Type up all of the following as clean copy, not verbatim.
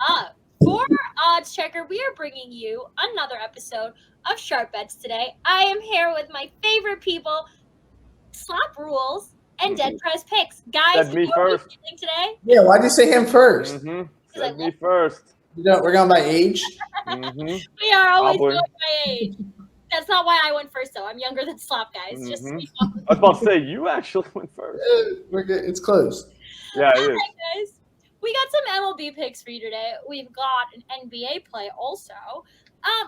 up? For our odds checker, we are bringing you another episode of Sharp Bets today. I am here with my favorite people, Slop Rules and Dead Press Picks. Guys, Said who me are we first. feeling today? Yeah, why'd you say him first? Because I Said me love first. We're going by age? we are always Probably. going by age. That's not why I went first, though. I'm younger than Slop, guys. Just so you know. I was about to say, you actually went first. We're good. It's close. Yeah, it is. Guys, we got some MLB picks for you today. We've got an NBA play also.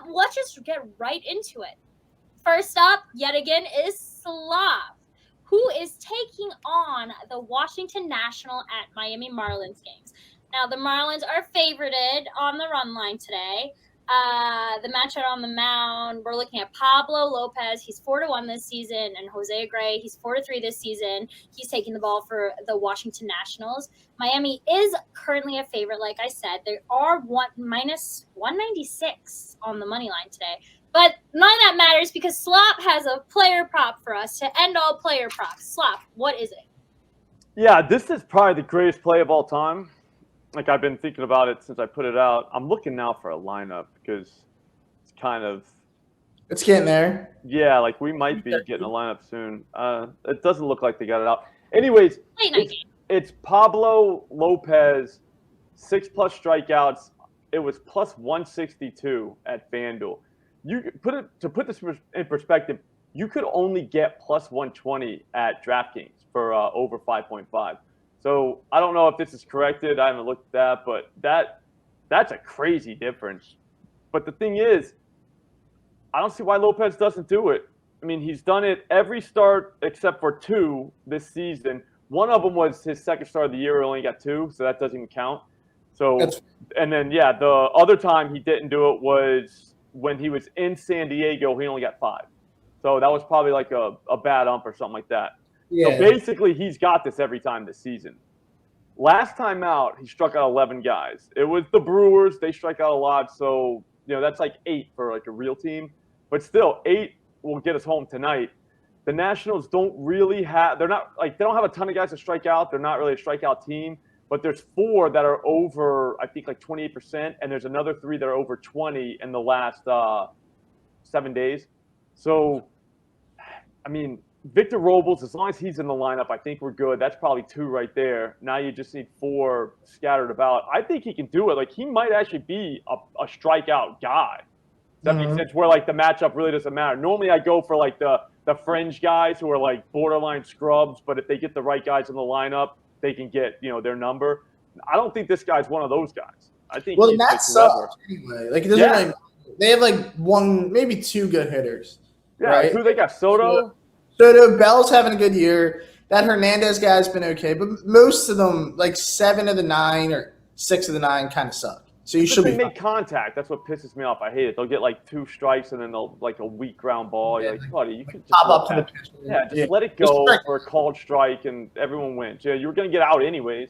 Let's just get right into it. First up, yet again, is Slop, who is taking on the Washington National at Miami Marlins games. Now, the Marlins are favorited on the run line today. The matchup on the mound, we're looking at Pablo Lopez. He's 4-1 this season, and Jose Gray, he's 4-3 this season. He's taking the ball for the Washington Nationals. Miami is currently a favorite, like I said. They are minus 196 on the money line today. But none of that matters because Slop has a player prop for us to end all player props. Slop, what is it? Yeah, this is probably the greatest play of all time. Like, I've been thinking about it since I put it out. I'm looking now for a lineup because it's kind of – It's getting there. yeah, like we might be getting a lineup soon. It doesn't look like they got it out. Anyways, Late night game. it's Pablo Lopez, 6+ strikeouts. It was plus 162 at FanDuel. To put this in perspective, you could only get plus 120 at DraftKings for over 5.5. So I don't know if this is corrected. I haven't looked at that, but that's a crazy difference. But the thing is, I don't see why Lopez doesn't do it. I mean, he's done it every start except for 2 this season. One of them was his second start of the year. He only got 2, so that doesn't even count. So, and then, yeah, the other time he didn't do it was when he was in San Diego. He only got 5. So that was probably like a bad ump or something like that. Yeah. So basically, he's got this every time this season. Last time out, he struck out 11 guys. It was the Brewers. They strike out a lot. So, that's like 8 for like a real team. But still, 8 will get us home tonight. The Nationals don't really have – they don't have a ton of guys to strike out. They're not really a strikeout team. But there's 4 that are over, I think, like 28%. And there's another 3 that are over 20 in the last 7 days. So, I mean – Victor Robles, as long as he's in the lineup, I think we're good. That's probably 2 right there. Now you just need 4 scattered about. I think he can do it. Like, he might actually be a strikeout guy. Does that make sense? Where, like, the matchup really doesn't matter. Normally I go for, like, the fringe guys who are, like, borderline scrubs, but if they get the right guys in the lineup, they can get, their number. I don't think this guy's one of those guys. I think Well, that sucks anyway. Like, it doesn't really – they have, like, 1, maybe 2 good hitters. Yeah, right? Who they got? Soto? Soto, Bell's having a good year. That Hernandez guy's been okay, but most of them, like 7 of the 9 or 6 of the 9, kind of suck. So you should be. They make contact. That's what pisses me off. I hate it. They'll get like 2 strikes and then they'll like a weak ground ball. You're like, buddy, you could just pop up to the pitch. just let it go for a called strike and everyone wins. Yeah, you were gonna get out anyways.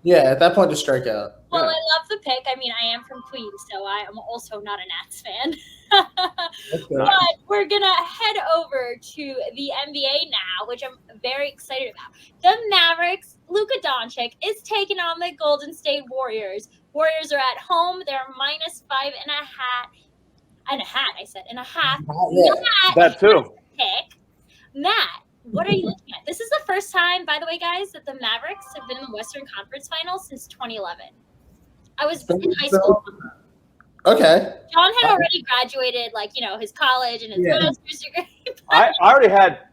Yeah, at that point, just strike out. Well, I love the pick. I mean, I am from Queens, so I am also not a Nats fan. But we're going to head over to the NBA now, which I'm very excited about. The Mavericks, Luka Doncic, is taking on the Golden State Warriors. Warriors are at home. They're minus 5.5. Yeah. That too. Pick. Matt, what are you looking at? This is the first time, by the way, guys, that the Mavericks have been in the Western Conference Finals since 2011. I was in high school. Okay. John had already graduated, like, his college and his master's degree. I already had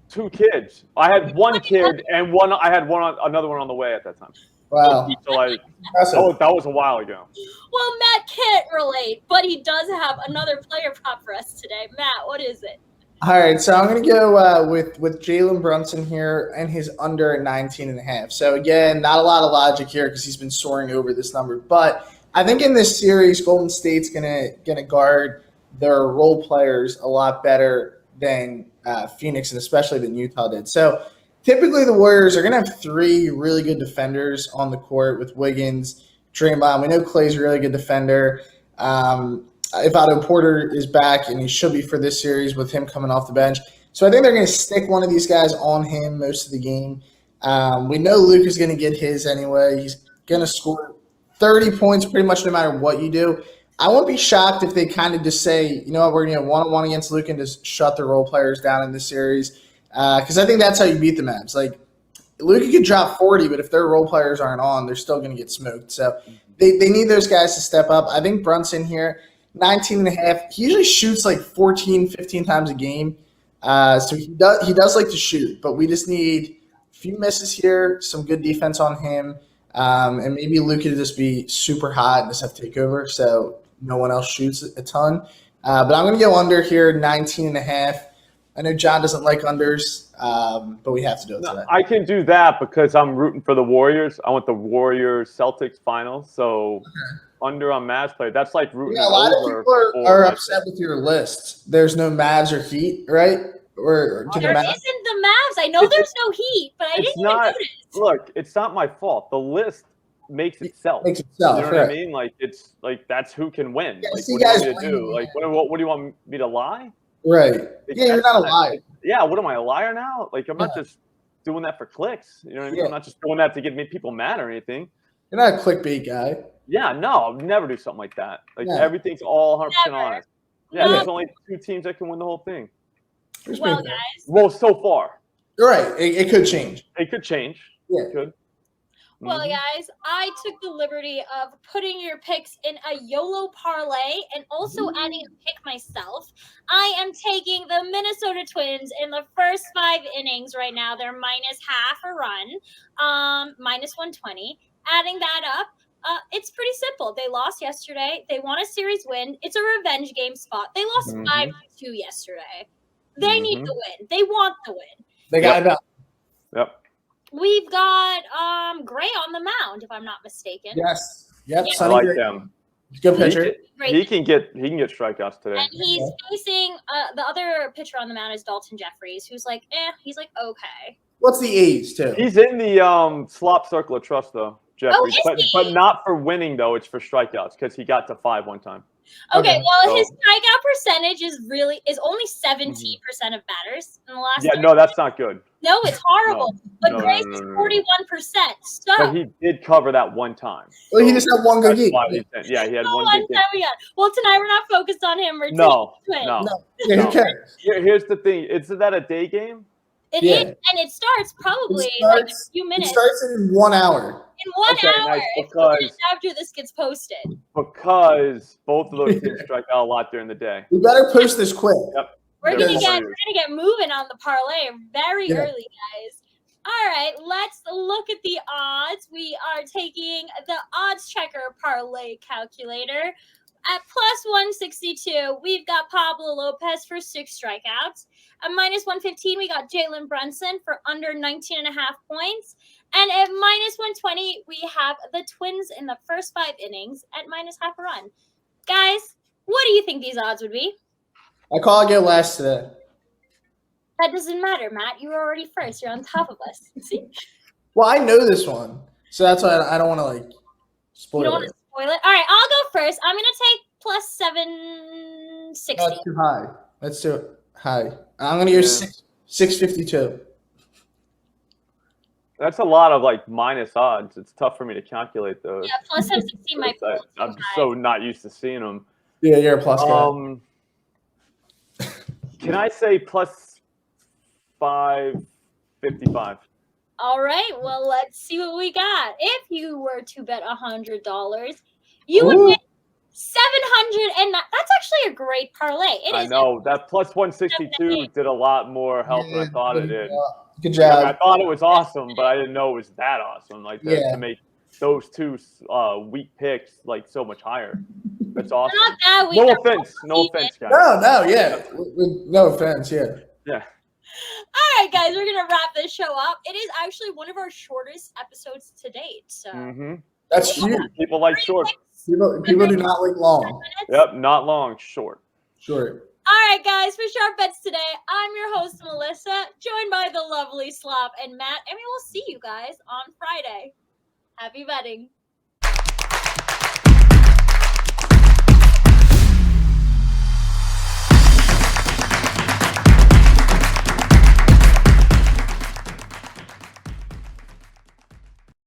2 kids. I had 1 kid and another one on the way at that time. Wow. So that was a while ago. Well, Matt can't relate, but he does have another player prop for us today. Matt, what is it? All right, so I'm going to go with Jalen Brunson here and his under 19.5. So, again, not a lot of logic here because he's been soaring over this number. But I think in this series, Golden State's going to guard their role players a lot better than Phoenix and especially than Utah did. So, typically the Warriors are going to have 3 really good defenders on the court with Wiggins, Draymond. We know Clay's a really good defender. If Otto Porter is back, and he should be for this series with him coming off the bench. So I think they're going to stick one of these guys on him most of the game. We know Luke is going to get his anyway. He's going to score 30 points pretty much no matter what you do. I won't be shocked if they kind of just say, you know what, we're going to one-on-one against Luka and just shut the role players down in this series. Because I think that's how you beat the Mavs. Like, Luka could drop 40, but if their role players aren't on, they're still going to get smoked. So they need those guys to step up. I think Brunson here, 19 and a half. He usually shoots like 14, 15 times a game. So he does like to shoot, but we just need a few misses here, some good defense on him, and maybe Luka to just be super hot and just have takeover so no one else shoots a ton. But I'm going to go under here, 19 and a half. I know John doesn't like unders, but we have to do it today. I can do that because I'm rooting for the Warriors. I want the Warriors-Celtics finals, so under on Mavs play. That's like rooting Yeah, a lot of over. people are upset with your list. There's no Mavs or Heat, right? Or There isn't the Mavs. I know there's no Heat, but I didn't even notice. Look, it's not my fault. The list makes itself. Makes itself, you know what I mean? Like it's like that's who can win. Yeah, like see, what do you guys want me to do? Like what do you want me to lie? Right. Like, Yeah, you're not a liar. Yeah, what am I, a liar now? Like I'm not just doing that for clicks. You know what I mean? Yeah. I'm not just doing that to get people mad or anything. You're not a clickbait guy. Yeah, no, I'll never do something like that. Like everything's all 100% honest. Yeah, there's only 2 teams that can win the whole thing. Well, guys. Well, so far. You're right. It could change. It could change. Yeah. It could. Well, guys, I took the liberty of putting your picks in a YOLO parlay and also adding a pick myself. I am taking the Minnesota Twins in the first 5 innings right now. They're minus half a run, minus 120. Adding that up, it's pretty simple. They lost yesterday. They want a series win. It's a revenge game spot. They lost 5-2 yesterday. They need the win. They want the win. They got it done. Yep. We've got Gray on the mound, if I'm not mistaken. Yes. Yep. I like them. Good pitcher. He can get strikeouts today. And he's facing the other pitcher on the mound is Dalton Jeffries, who's like, he's like, okay. What's the A's too? He's in the Slop circle of trust though, Jeffries. But not for winning though, it's for strikeouts because he got to 5 one time. Okay, well, his strikeout percentage is only 17% of batters in the last. Yeah, no, that's not good. No, it's horrible. But Gray's is 41%. So but he did cover that one time. Well, he just had one good game. Yeah, he had one good game. Well, tonight we're not focused on him. We're No. Yeah, who cares? Here's the thing: isn't that a day game? It is, and it starts probably like a few minutes. It starts in 1 hour. In 1 hour, nice, after this gets posted. Because both of those teams strike out a lot during the day. We better post this quick. Yep. We're gonna get moving on the parlay very early, guys. All right, let's look at the odds. We are taking the odds checker parlay calculator. At plus 162, we've got Pablo Lopez for 6 strikeouts. At minus 115, we got Jalen Brunson for under 19.5 points. And at minus 120, we have the Twins in the first 5 innings at minus half a run. Guys, what do you think these odds would be? I call it go last today. That doesn't matter, Matt. You were already first. You're on top of us. See? Well, I know this one, so that's why I don't want to spoil you don't it. want to spoil it? All right, I'll go first. I'm going to take plus 760. No, that's too high. That's too high. I'm going to go 652. That's a lot of minus odds. It's tough for me to calculate those. Yeah, plus 760 might be I'm so not used to seeing them. Yeah, you're a plus guy. Can I say plus 555? All right, well, let's see what we got. If you were to bet $100, you would win 700, and that's actually a great parlay. I know that plus 162 did a lot more help than I thought it did. Good job. I thought it was awesome, but I didn't know it was that awesome. To make those 2 weak picks so much higher. That's awesome. Not that weak. No offense, guys. No, yeah. No offense, yeah. Yeah. All right, guys, we're gonna wrap this show up. It is actually one of our shortest episodes to date. So that's huge. People like short. People do not like long. Yep, not long, short. Short. All right, guys, for Sharp Bets today, I'm your host, Melissa, joined by the lovely Slop and Matt, and we will see you guys on Friday. Happy betting.